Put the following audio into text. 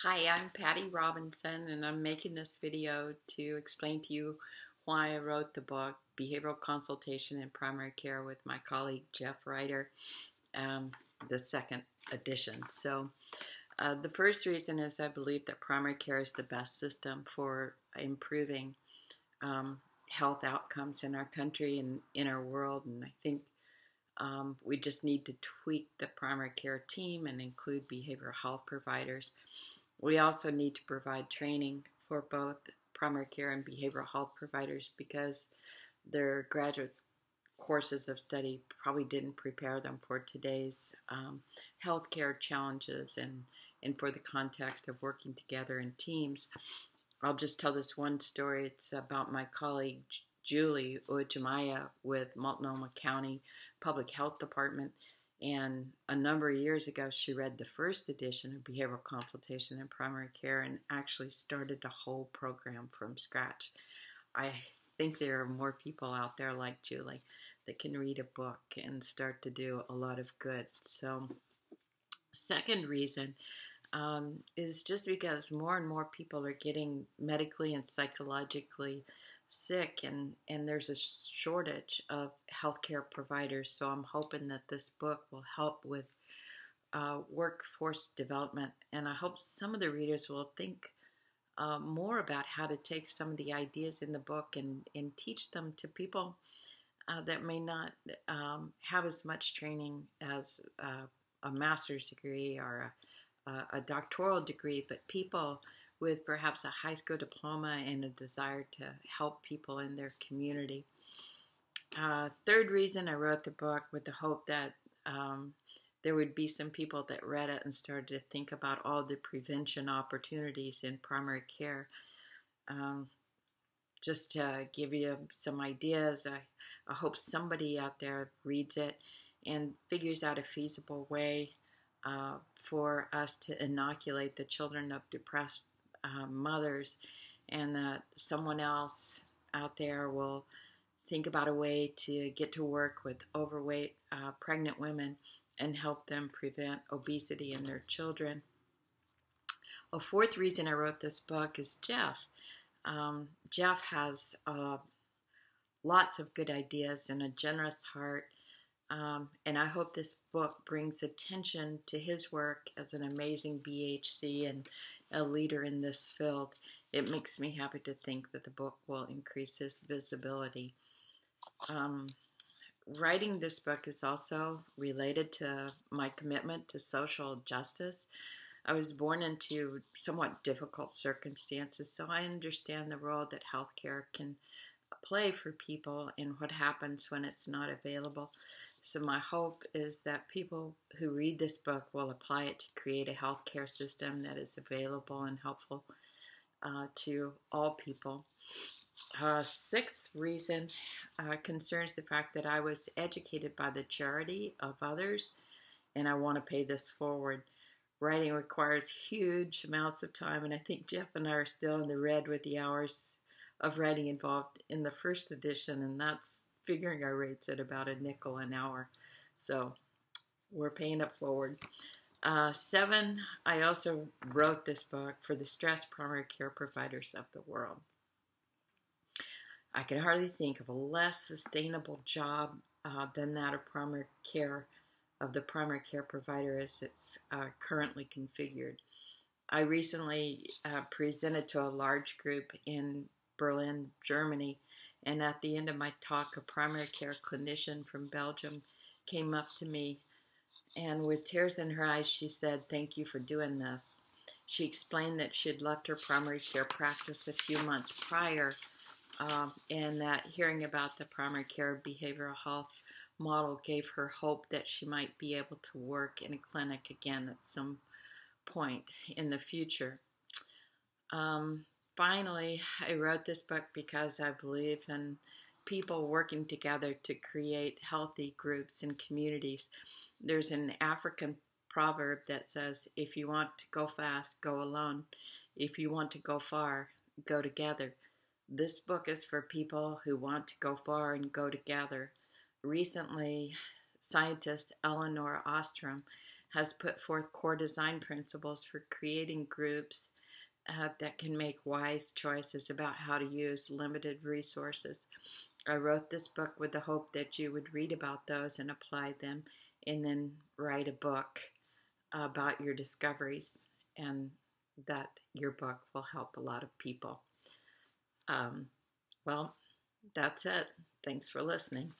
Hi, I'm Patty Robinson, and I'm making this video to explain to you why I wrote the book Behavioral Consultation in Primary Care with my colleague Jeff Ryder, um, the second edition. The first reason is I believe that primary care is the best system for improving um, health outcomes in our country and in our world, and I think we just need to tweak the primary care team and include behavioral health providers. We also need to provide training for both primary care and behavioral health providers because their graduate courses of study probably didn't prepare them for today's healthcare challenges and for the context of working together in teams. I'll just tell this one story. It's about my colleague Julie Ujimaya with Multnomah County Public Health Department. And a number of years ago, she read the first edition of Behavioral Consultation in Primary Care and actually started a whole program from scratch. I think there are more people out there like Julie that can read a book and start to do a lot of good. So, second reason is just because more and more people are getting medically and psychologically sick, and there's a shortage of healthcare providers. So I'm hoping that this book will help with workforce development, and I hope some of the readers will think more about how to take some of the ideas in the book and teach them to people that may not have as much training as a master's degree or a doctoral degree, but people with perhaps a high school diploma and a desire to help people in their community. Third reason I wrote the book with the hope that there would be some people that read it and started to think about all the prevention opportunities in primary care. Just to give you some ideas, I hope somebody out there reads it and figures out a feasible way for us to inoculate the children of depressed mothers, and that someone else out there will think about a way to get to work with overweight pregnant women and help them prevent obesity in their children. A fourth reason I wrote this book is Jeff. Jeff has lots of good ideas and a generous heart. And I hope this book brings attention to his work as an amazing BHC and a leader in this field. It makes me happy to think that the book will increase his visibility. Writing this book is also related to my commitment to social justice. I was born into somewhat difficult circumstances, so I understand the role that healthcare can play for people and what happens when it's not available. So my hope is that people who read this book will apply it to create a healthcare system that is available and helpful to all people. Sixth reason concerns the fact that I was educated by the charity of others, and I want to pay this forward. Writing requires huge amounts of time, and I think Jeff and I are still in the red with the hours of writing involved in the first edition, and that's figuring our rates at about $0.05 an hour. So we're paying it forward. 7, I also wrote this book for the stressed primary care providers of the world. I can hardly think of a less sustainable job than that of primary care, of the primary care provider as it's currently configured. I recently presented to a large group in Berlin, Germany, and at the end of my talk, a primary care clinician from Belgium came up to me, and with tears in her eyes, she said, "Thank you for doing this." She explained that she had left her primary care practice a few months prior, and that hearing about the primary care behavioral health model gave her hope that she might be able to work in a clinic again at some point in the future. Finally, I wrote this book because I believe in people working together to create healthy groups and communities. There's an African proverb that says, if you want to go fast, go alone. If you want to go far, go together. This book is for people who want to go far and go together. Recently, scientist Eleanor Ostrom has put forth core design principles for creating groups that can make wise choices about how to use limited resources. I wrote this book with the hope that you would read about those and apply them, and then write a book about your discoveries, and that your book will help a lot of people. Well, that's it. Thanks for listening.